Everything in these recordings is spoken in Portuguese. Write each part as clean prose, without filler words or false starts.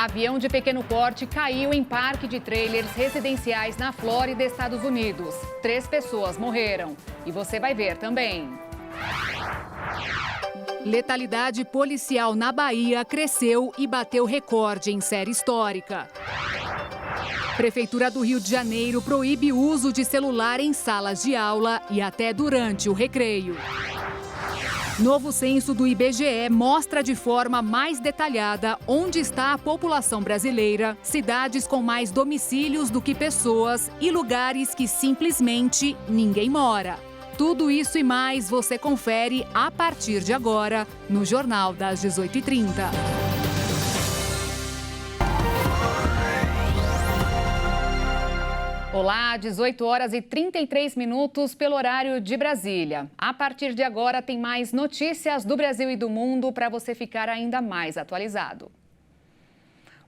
Avião de pequeno porte caiu em parque de trailers residenciais na Flórida, Estados Unidos. 3 pessoas morreram. E você vai ver também. Letalidade policial na Bahia cresceu e bateu recorde em série histórica. Prefeitura do Rio de Janeiro proíbe o uso de celular em salas de aula e até durante o recreio. Novo censo do IBGE mostra de forma mais detalhada onde está a população brasileira, cidades com mais domicílios do que pessoas e lugares que simplesmente ninguém mora. Tudo isso e mais você confere a partir de agora no Jornal das 18h30. Olá, 18 horas e 33 minutos pelo horário de Brasília. A partir de agora tem mais notícias do Brasil e do mundo para você ficar ainda mais atualizado.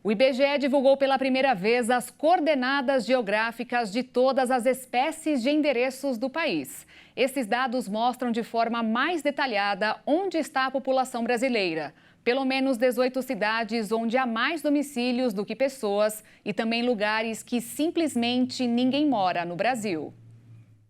O IBGE divulgou pela primeira vez as coordenadas geográficas de todas as espécies de endereços do país. Esses dados mostram de forma mais detalhada onde está a população brasileira. Pelo menos 18 cidades onde há mais domicílios do que pessoas e também lugares que simplesmente ninguém mora no Brasil.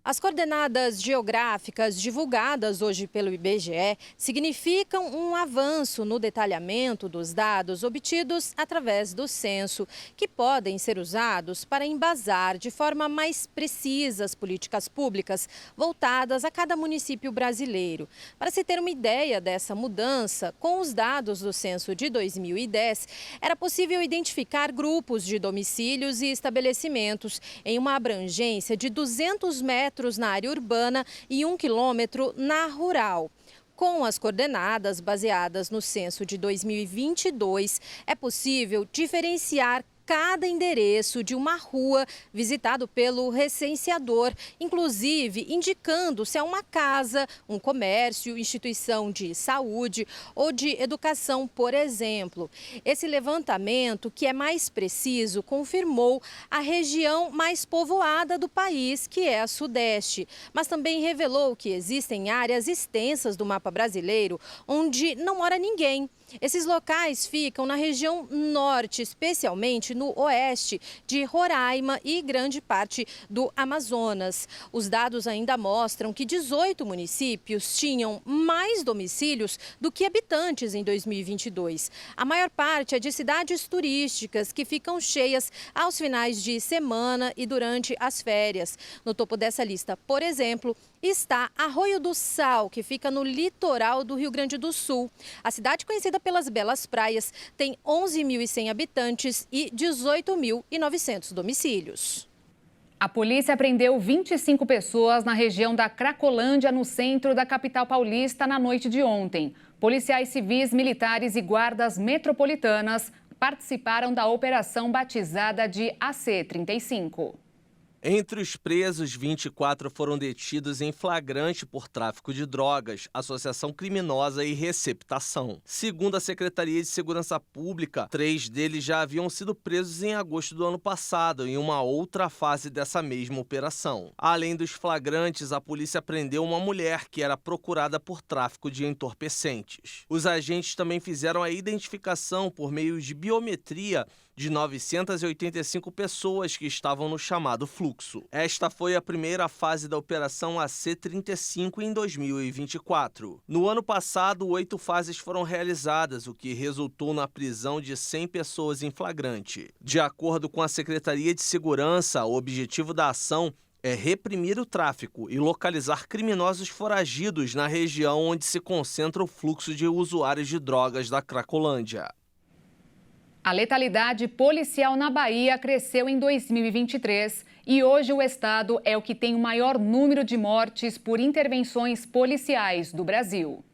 As coordenadas geográficas divulgadas hoje pelo IBGE significam um avanço no detalhamento dos dados obtidos através do censo, que podem ser usados para embasar de forma mais precisa as políticas públicas voltadas a cada município brasileiro. Para se ter uma ideia dessa mudança, com os dados do censo de 2010, era possível identificar grupos de domicílios e estabelecimentos em uma abrangência de 200 metros na área urbana e 1 quilômetro na rural. Com as coordenadas baseadas no censo de 2022, é possível diferenciar cada endereço de uma rua visitado pelo recenseador, inclusive indicando se é uma casa, um comércio, instituição de saúde ou de educação, por exemplo. Esse levantamento, que é mais preciso, confirmou a região mais povoada do país, que é a Sudeste, mas também revelou que existem áreas extensas do mapa brasileiro onde não mora ninguém. Esses locais ficam na região norte, especialmente no oeste de Roraima e grande parte do Amazonas. Os dados ainda mostram que 18 municípios tinham mais domicílios do que habitantes em 2022. A maior parte é de cidades turísticas que ficam cheias aos finais de semana e durante as férias. No topo dessa lista, por exemplo, está Arroio do Sal, que fica no litoral do Rio Grande do Sul. A cidade, conhecida pelas belas praias, tem 11.100 habitantes e 18.900 domicílios. A polícia prendeu 25 pessoas na região da Cracolândia, no centro da capital paulista, na noite de ontem. Policiais civis, militares e guardas metropolitanas participaram da operação batizada de AC-35. Entre os presos, 24 foram detidos em flagrante por tráfico de drogas, associação criminosa e receptação. Segundo a Secretaria de Segurança Pública, 3 deles já haviam sido presos em agosto do ano passado, em uma outra fase dessa mesma operação. Além dos flagrantes, a polícia prendeu uma mulher que era procurada por tráfico de entorpecentes. Os agentes também fizeram a identificação por meio de biometria de 985 pessoas que estavam no chamado fluxo. Esta foi a primeira fase da Operação AC-35 em 2024. No ano passado, 8 fases foram realizadas, o que resultou na prisão de 100 pessoas em flagrante. De acordo com a Secretaria de Segurança, o objetivo da ação é reprimir o tráfico e localizar criminosos foragidos na região onde se concentra o fluxo de usuários de drogas da Cracolândia. A letalidade policial na Bahia cresceu em 2023 e hoje o estado é o que tem o maior número de mortes por intervenções policiais do Brasil.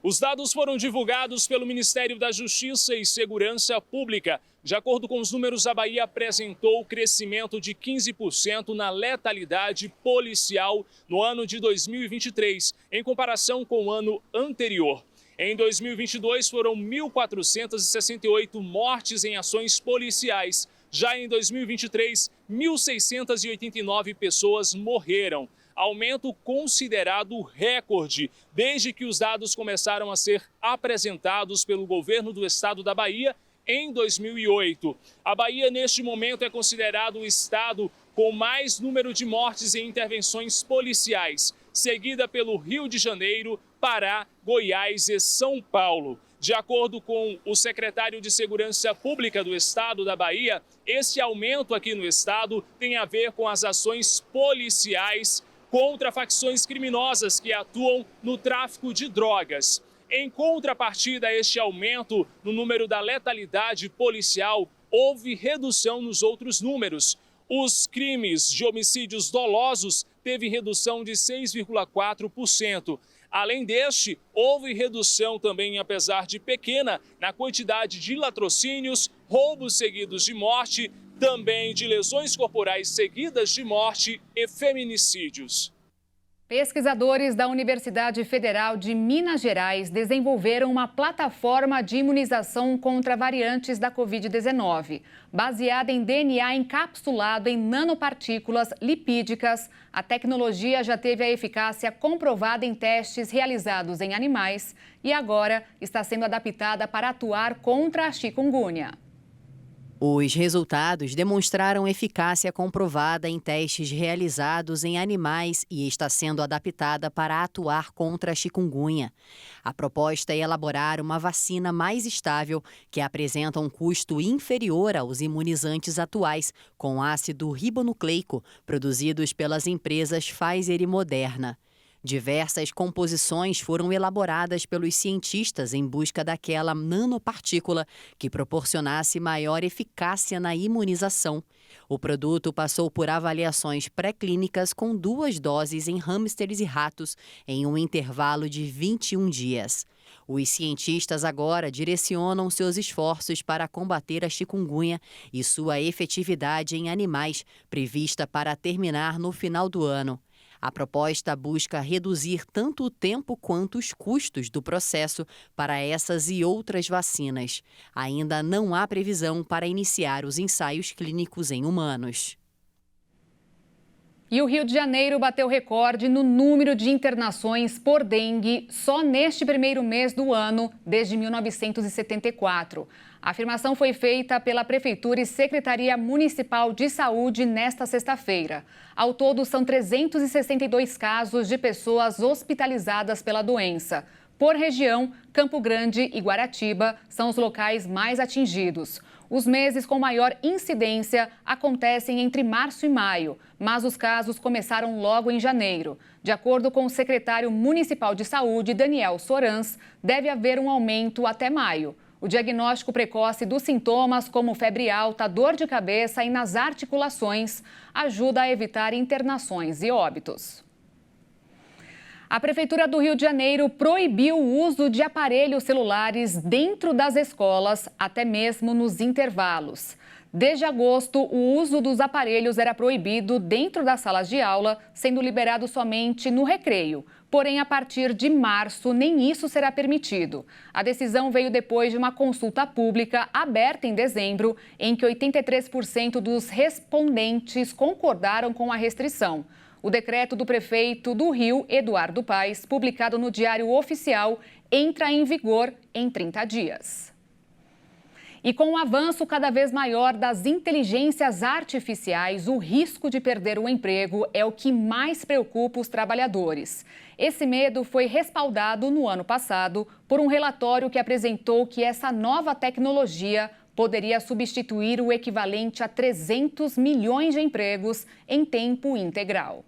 Os dados foram divulgados pelo Ministério da Justiça e Segurança Pública. De acordo com os números, a Bahia apresentou crescimento de 15% na letalidade policial no ano de 2023, em comparação com o ano anterior. Em 2022, foram 1.468 mortes em ações policiais. Já em 2023, 1.689 pessoas morreram. Aumento considerado recorde, desde que os dados começaram a ser apresentados pelo governo do estado da Bahia em 2008. A Bahia, neste momento, é considerado o estado com mais número de mortes em intervenções policiais, seguida pelo Rio de Janeiro, Pará, Goiás e São Paulo. De acordo com o secretário de Segurança Pública do estado da Bahia, esse aumento aqui no estado tem a ver com as ações policiais contra facções criminosas que atuam no tráfico de drogas. Em contrapartida a este aumento no número da letalidade policial, houve redução nos outros números. Os crimes de homicídios dolosos teve redução de 6,4%. Além deste, houve redução também, apesar de pequena, na quantidade de latrocínios, roubos seguidos de morte, também de lesões corporais seguidas de morte e feminicídios. Pesquisadores da Universidade Federal de Minas Gerais desenvolveram uma plataforma de imunização contra variantes da Covid-19. Baseada em DNA encapsulado em nanopartículas lipídicas, a tecnologia já teve a eficácia comprovada em testes realizados em animais e agora está sendo adaptada para atuar contra a chikungunya. Os resultados demonstraram eficácia comprovada em testes realizados em animais e está sendo adaptada para atuar contra a chikungunya. A proposta é elaborar uma vacina mais estável que apresenta um custo inferior aos imunizantes atuais com ácido ribonucleico produzidos pelas empresas Pfizer e Moderna. Diversas composições foram elaboradas pelos cientistas em busca daquela nanopartícula que proporcionasse maior eficácia na imunização. O produto passou por avaliações pré-clínicas com 2 doses em hâmsteres e ratos em um intervalo de 21 dias. Os cientistas agora direcionam seus esforços para combater a chikungunya e sua efetividade em animais, prevista para terminar no final do ano. A proposta busca reduzir tanto o tempo quanto os custos do processo para essas e outras vacinas. Ainda não há previsão para iniciar os ensaios clínicos em humanos. E o Rio de Janeiro bateu recorde no número de internações por dengue só neste primeiro mês do ano, desde 1974. A afirmação foi feita pela Prefeitura e Secretaria Municipal de Saúde nesta sexta-feira. Ao todo, são 362 casos de pessoas hospitalizadas pela doença. Por região, Campo Grande e Guaratiba são os locais mais atingidos. Os meses com maior incidência acontecem entre março e maio, mas os casos começaram logo em janeiro. De acordo com o secretário municipal de saúde, Daniel Sorans, deve haver um aumento até maio. O diagnóstico precoce dos sintomas, como febre alta, dor de cabeça e nas articulações, ajuda a evitar internações e óbitos. A Prefeitura do Rio de Janeiro proibiu o uso de aparelhos celulares dentro das escolas, até mesmo nos intervalos. Desde agosto, o uso dos aparelhos era proibido dentro das salas de aula, sendo liberado somente no recreio. Porém, a partir de março, nem isso será permitido. A decisão veio depois de uma consulta pública aberta em dezembro, em que 83% dos respondentes concordaram com a restrição. O decreto do prefeito do Rio, Eduardo Paes, publicado no Diário Oficial, entra em vigor em 30 dias. E com o avanço cada vez maior das inteligências artificiais, o risco de perder o emprego é o que mais preocupa os trabalhadores. Esse medo foi respaldado no ano passado por um relatório que apresentou que essa nova tecnologia poderia substituir o equivalente a 300 milhões de empregos em tempo integral.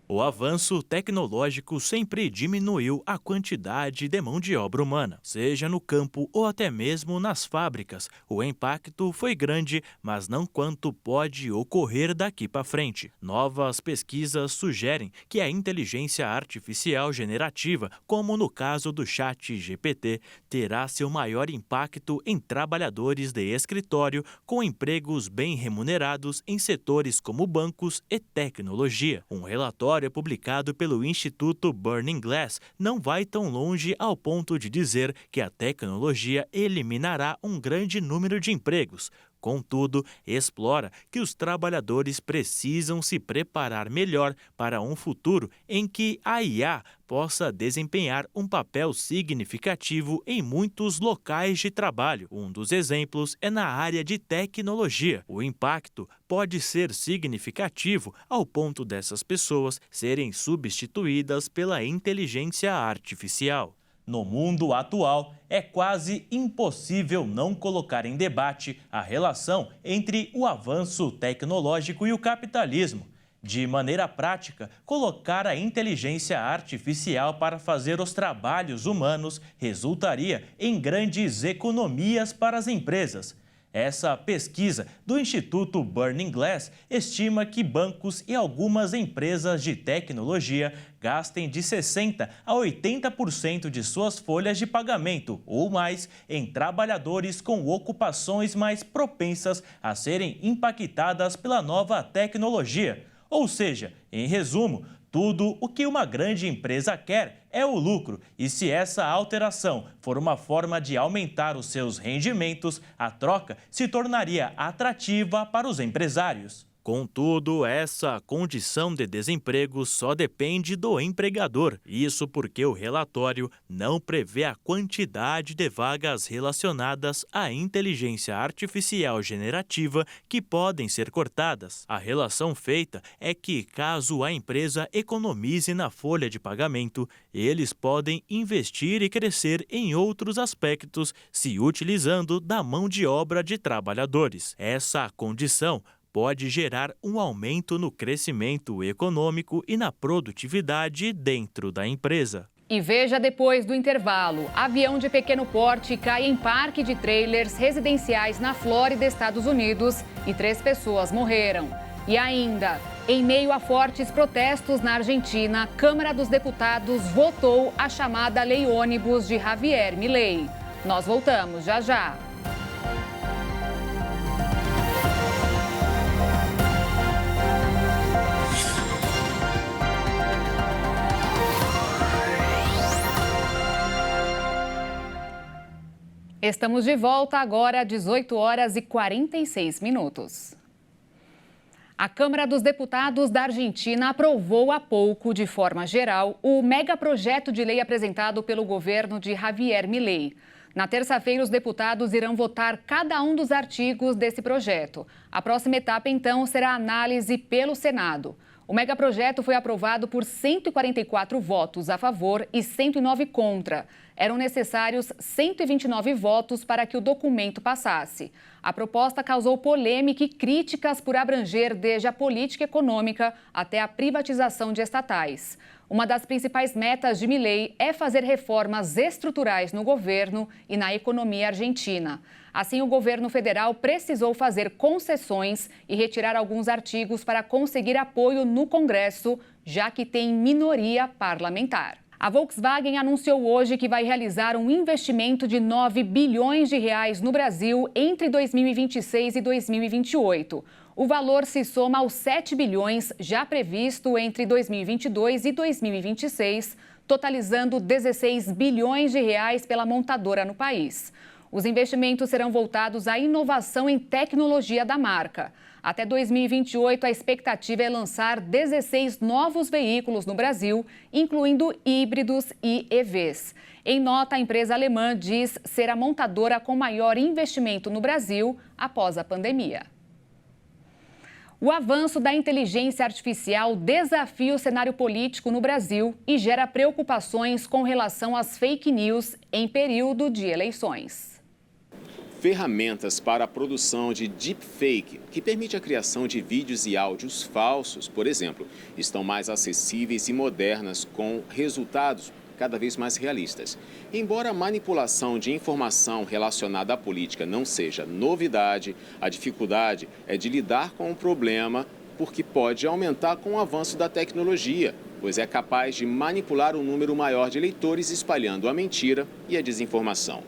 O avanço tecnológico sempre diminuiu a quantidade de mão de obra humana, seja no campo ou até mesmo nas fábricas. O impacto foi grande, mas não quanto pode ocorrer daqui para frente. Novas pesquisas sugerem que a inteligência artificial generativa, como no caso do ChatGPT, terá seu maior impacto em trabalhadores de escritório com empregos bem remunerados em setores como bancos e tecnologia. Um relatório publicado pelo Instituto Burning Glass não vai tão longe ao ponto de dizer que a tecnologia eliminará um grande número de empregos. Contudo, explora que os trabalhadores precisam se preparar melhor para um futuro em que a IA possa desempenhar um papel significativo em muitos locais de trabalho. Um dos exemplos é na área de tecnologia. O impacto pode ser significativo ao ponto dessas pessoas serem substituídas pela inteligência artificial. No mundo atual, é quase impossível não colocar em debate a relação entre o avanço tecnológico e o capitalismo. De maneira prática, colocar a inteligência artificial para fazer os trabalhos humanos resultaria em grandes economias para as empresas. Essa pesquisa do Instituto Burning Glass estima que bancos e algumas empresas de tecnologia gastem de 60% a 80% de suas folhas de pagamento ou mais em trabalhadores com ocupações mais propensas a serem impactadas pela nova tecnologia. Ou seja, em resumo, tudo o que uma grande empresa quer é o lucro. E se essa alteração for uma forma de aumentar os seus rendimentos, a troca se tornaria atrativa para os empresários. Contudo, essa condição de desemprego só depende do empregador. Isso porque o relatório não prevê a quantidade de vagas relacionadas à inteligência artificial generativa que podem ser cortadas. A relação feita é que, caso a empresa economize na folha de pagamento, eles podem investir e crescer em outros aspectos, se utilizando da mão de obra de trabalhadores. Essa condição pode gerar um aumento no crescimento econômico e na produtividade dentro da empresa. E veja depois do intervalo, avião de pequeno porte cai em parque de trailers residenciais na Flórida, Estados Unidos, e 3 pessoas morreram. E ainda, em meio a fortes protestos na Argentina, a Câmara dos Deputados votou a chamada Lei Ônibus de Javier Milei. Nós voltamos já já. Estamos de volta agora às 18 horas e 46 minutos. A Câmara dos Deputados da Argentina aprovou há pouco, de forma geral, o megaprojeto de lei apresentado pelo governo de Javier Milei. Na terça-feira, os deputados irão votar cada um dos artigos desse projeto. A próxima etapa, então, será a análise pelo Senado. O megaprojeto foi aprovado por 144 votos a favor e 109 contra. Eram necessários 129 votos para que o documento passasse. A proposta causou polêmica e críticas por abranger desde a política econômica até a privatização de estatais. Uma das principais metas de Milei é fazer reformas estruturais no governo e na economia argentina. Assim, o governo federal precisou fazer concessões e retirar alguns artigos para conseguir apoio no Congresso, já que tem minoria parlamentar. A Volkswagen anunciou hoje que vai realizar um investimento de 9 bilhões de reais no Brasil entre 2026 e 2028. O valor se soma aos 7 bilhões já previsto entre 2022 e 2026, totalizando 16 bilhões de reais pela montadora no país. Os investimentos serão voltados à inovação em tecnologia da marca. Até 2028, a expectativa é lançar 16 novos veículos no Brasil, incluindo híbridos e EVs. Em nota, a empresa alemã diz ser a montadora com maior investimento no Brasil após a pandemia. O avanço da inteligência artificial desafia o cenário político no Brasil e gera preocupações com relação às fake news em período de eleições. Ferramentas para a produção de deepfake, que permite a criação de vídeos e áudios falsos, por exemplo, estão mais acessíveis e modernas, com resultados cada vez mais realistas. Embora a manipulação de informação relacionada à política não seja novidade, a dificuldade é de lidar com o problema, porque pode aumentar com o avanço da tecnologia, pois é capaz de manipular um número maior de eleitores espalhando a mentira e a desinformação.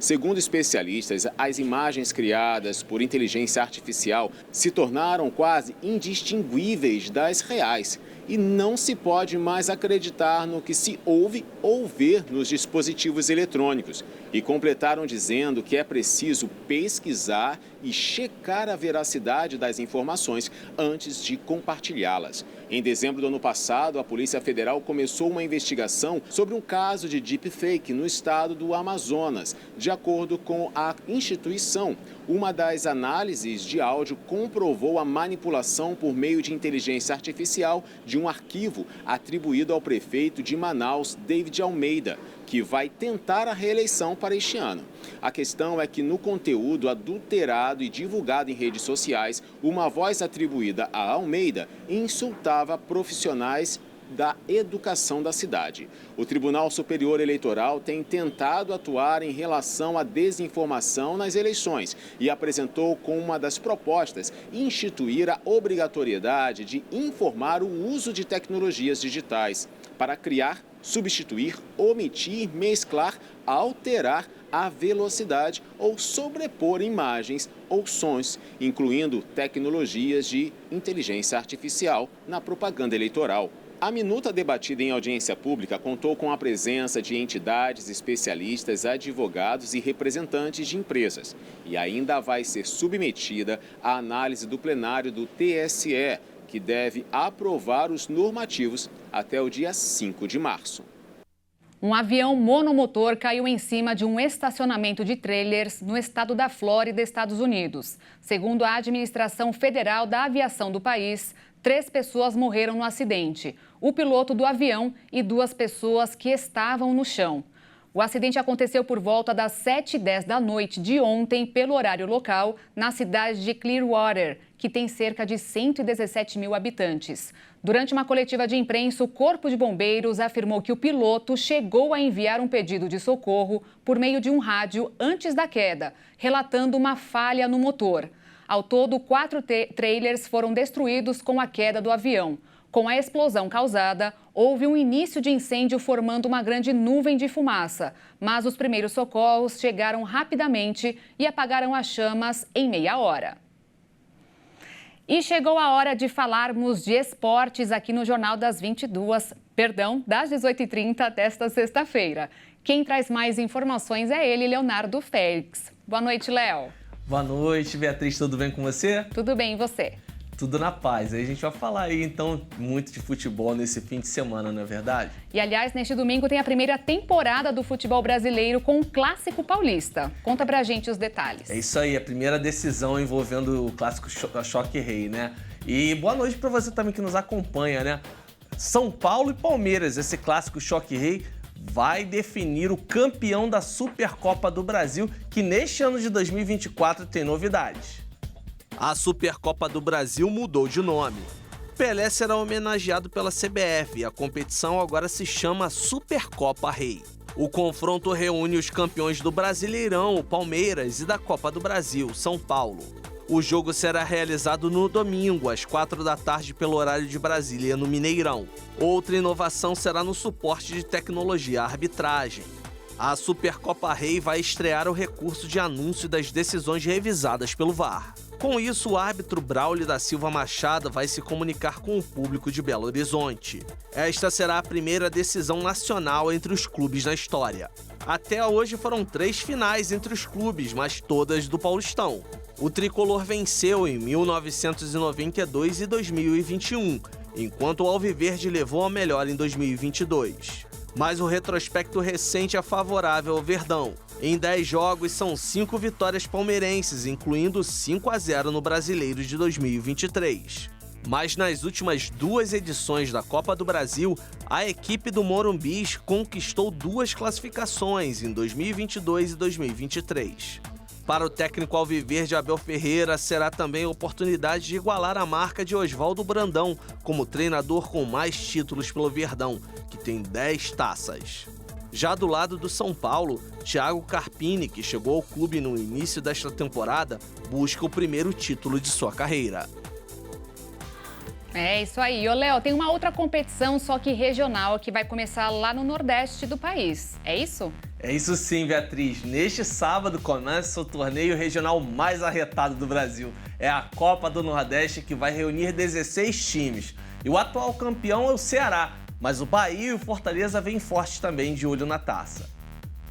Segundo especialistas, as imagens criadas por inteligência artificial se tornaram quase indistinguíveis das reais e não se pode mais acreditar no que se ouve ou vê nos dispositivos eletrônicos. E completaram dizendo que é preciso pesquisar e checar a veracidade das informações antes de compartilhá-las. Em dezembro do ano passado, a Polícia Federal começou uma investigação sobre um caso de deepfake no estado do Amazonas. De acordo com a instituição, uma das análises de áudio comprovou a manipulação por meio de inteligência artificial de um arquivo atribuído ao prefeito de Manaus, David Almeida, que vai tentar a reeleição para este ano. A questão é que no conteúdo adulterado e divulgado em redes sociais, uma voz atribuída a Almeida insultava profissionais da educação da cidade. O Tribunal Superior Eleitoral tem tentado atuar em relação à desinformação nas eleições e apresentou como uma das propostas instituir a obrigatoriedade de informar o uso de tecnologias digitais para criar, substituir, omitir, mesclar, alterar a velocidade ou sobrepor imagens ou sons, incluindo tecnologias de inteligência artificial na propaganda eleitoral. A minuta debatida em audiência pública contou com a presença de entidades especialistas, advogados e representantes de empresas e ainda vai ser submetida à análise do plenário do TSE, que deve aprovar os normativos até o dia 5 de março. Um avião monomotor caiu em cima de um estacionamento de trailers no estado da Flórida, Estados Unidos. Segundo a Administração Federal da Aviação do país, 3 pessoas morreram no acidente: o piloto do avião e 2 pessoas que estavam no chão. O acidente aconteceu por volta das 7h10 da noite de ontem, pelo horário local, na cidade de Clearwater, que tem cerca de 117 mil habitantes. Durante uma coletiva de imprensa, o Corpo de Bombeiros afirmou que o piloto chegou a enviar um pedido de socorro por meio de um rádio antes da queda, relatando uma falha no motor. Ao todo, 4 trailers foram destruídos com a queda do avião. Com a explosão causada, houve um início de incêndio formando uma grande nuvem de fumaça, mas os primeiros socorros chegaram rapidamente e apagaram as chamas em meia hora. E chegou a hora de falarmos de esportes aqui no Jornal das 18h30 desta sexta-feira. Quem traz mais informações é ele, Leonardo Félix. Boa noite, Léo. Boa noite, Beatriz. Tudo bem com você? Tudo bem, e você? Tudo na paz. Aí a gente vai falar aí, então, muito de futebol nesse fim de semana, não é verdade? E, aliás, neste domingo tem a primeira temporada do futebol brasileiro com o Clássico Paulista. Conta pra gente os detalhes. É isso aí, a primeira decisão envolvendo o Clássico Choque Rei, né? E boa noite pra você também que nos acompanha, né? São Paulo e Palmeiras, esse Clássico Choque Rei vai definir o campeão da Supercopa do Brasil, que neste ano de 2024 tem novidades. A Supercopa do Brasil mudou de nome. Pelé será homenageado pela CBF e a competição agora se chama Supercopa Rei. O confronto reúne os campeões do Brasileirão, o Palmeiras, e da Copa do Brasil, São Paulo. O jogo será realizado no domingo, às 4 da tarde, pelo horário de Brasília, no Mineirão. Outra inovação será no suporte de tecnologia, a arbitragem. A Supercopa Rei vai estrear o recurso de anúncio das decisões revisadas pelo VAR. Com isso, o árbitro Braulio da Silva Machado vai se comunicar com o público de Belo Horizonte. Esta será a primeira decisão nacional entre os clubes na história. Até hoje foram 3 finais entre os clubes, mas todas do Paulistão. O tricolor venceu em 1992 e 2021, enquanto o Alviverde levou a melhor em 2022. Mas o retrospecto recente é favorável ao Verdão. Em 10 jogos, são 5 vitórias palmeirenses, incluindo 5-0 no Brasileiro de 2023. Mas nas últimas 2 edições da Copa do Brasil, a equipe do Morumbi conquistou 2 classificações, em 2022 e 2023. Para o técnico alviverde Abel Ferreira, será também a oportunidade de igualar a marca de Oswaldo Brandão como treinador com mais títulos pelo Verdão, que tem 10 taças. Já do lado do São Paulo, Thiago Carpini, que chegou ao clube no início desta temporada, busca o primeiro título de sua carreira. É isso aí. Ô, Léo, tem uma outra competição, só que regional, que vai começar lá no Nordeste do país. É isso? É isso sim, Beatriz. Neste sábado começa o torneio regional mais arretado do Brasil. É a Copa do Nordeste, que vai reunir 16 times. E o atual campeão é o Ceará, mas o Bahia e o Fortaleza vêm fortes também de olho na taça.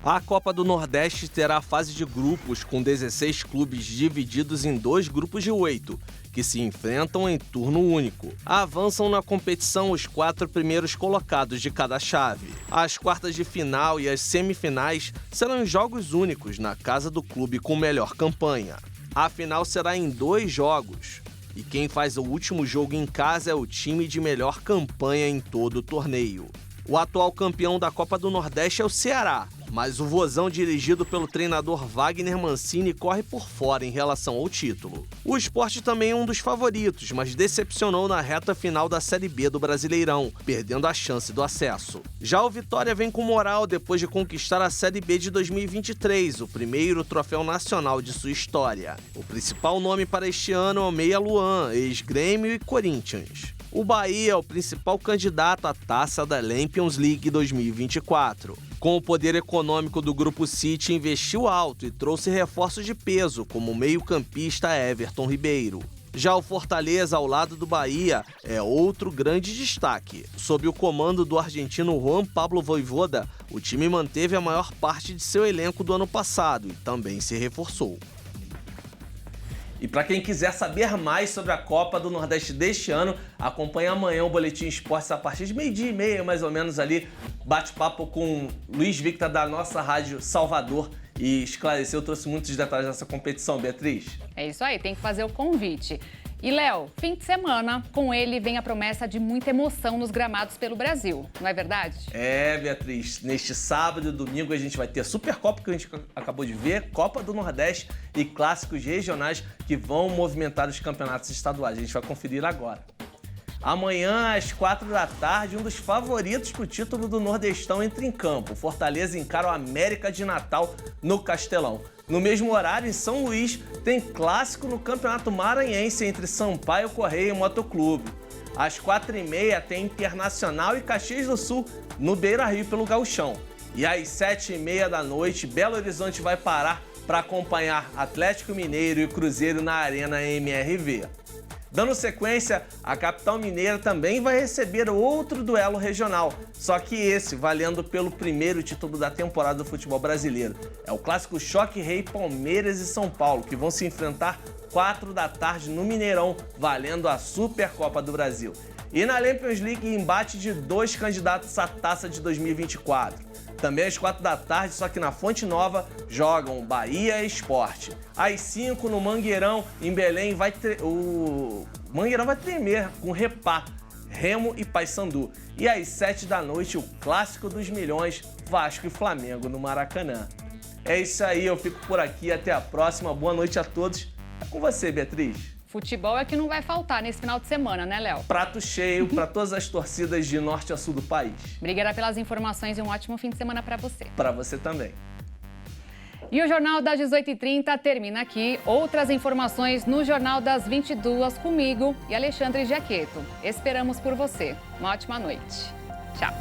A Copa do Nordeste terá a fase de grupos com 16 clubes divididos em 2 grupos de 8, que se enfrentam em turno único. Avançam na competição os 4 primeiros colocados de cada chave. As quartas de final e as semifinais serão jogos únicos na casa do clube com melhor campanha. A final será em 2 jogos. E quem faz o último jogo em casa é o time de melhor campanha em todo o torneio. O atual campeão da Copa do Nordeste é o Ceará, mas o Vozão dirigido pelo treinador Wagner Mancini corre por fora em relação ao título. O Sport também é um dos favoritos, mas decepcionou na reta final da Série B do Brasileirão, perdendo a chance do acesso. Já o Vitória vem com moral depois de conquistar a Série B de 2023, o primeiro troféu nacional de sua história. O principal nome para este ano é o Meia Luan, ex-Grêmio e Corinthians. O Bahia é o principal candidato à taça da Champions League 2024. Com o poder econômico do Grupo City, investiu alto e trouxe reforços de peso, como o meio-campista Everton Ribeiro. Já o Fortaleza, ao lado do Bahia, é outro grande destaque. Sob o comando do argentino Juan Pablo Vojvoda, o time manteve a maior parte de seu elenco do ano passado e também se reforçou. E para quem quiser saber mais sobre a Copa do Nordeste deste ano, acompanhe amanhã o Boletim Esportes a partir de 12h30, mais ou menos ali, bate-papo com Luiz Victor da nossa Rádio Salvador e esclareceu, trouxe muitos detalhes dessa competição, Beatriz. É isso aí, tem que fazer o convite. E, Léo, fim de semana, com ele vem a promessa de muita emoção nos gramados pelo Brasil, não é verdade? É, Beatriz, neste sábado e domingo a gente vai ter a Supercopa, que a gente acabou de ver, Copa do Nordeste e clássicos regionais que vão movimentar os campeonatos estaduais. A gente vai conferir agora. Amanhã, às 4h, um dos favoritos para o título do Nordestão entra em campo. Fortaleza encara o América de Natal no Castelão. No mesmo horário, em São Luís, tem clássico no Campeonato Maranhense entre Sampaio Correia e Motoclube. Às 4h30 tem Internacional e Caxias do Sul no Beira-Rio pelo Gauchão. E às 7h30, Belo Horizonte vai parar para acompanhar Atlético Mineiro e Cruzeiro na Arena MRV. Dando sequência, a capital mineira também vai receber outro duelo regional, só que esse valendo pelo primeiro título da temporada do futebol brasileiro. É o clássico Choque Rei Palmeiras e São Paulo, que vão se enfrentar 4h no Mineirão, valendo a Supercopa do Brasil. E na Champions League, embate de 2 candidatos à taça de 2024. Também às 4h, só que na Fonte Nova, jogam Bahia e Sport. Às 5h, no Mangueirão, em Belém, o Mangueirão vai tremer com Repá, Remo e Paysandu. E às 7h, o clássico dos milhões, Vasco e Flamengo no Maracanã. É isso aí, eu fico por aqui, até a próxima, boa noite a todos. É com você, Beatriz. Futebol é que não vai faltar nesse final de semana, né, Léo? Prato cheio para todas as torcidas de norte a sul do país. Obrigada pelas informações e um ótimo fim de semana para você. Para você também. E o Jornal das 18h30 termina aqui. Outras informações no Jornal das 22h comigo e Alexandre Giaqueto. Esperamos por você. Uma ótima noite. Tchau.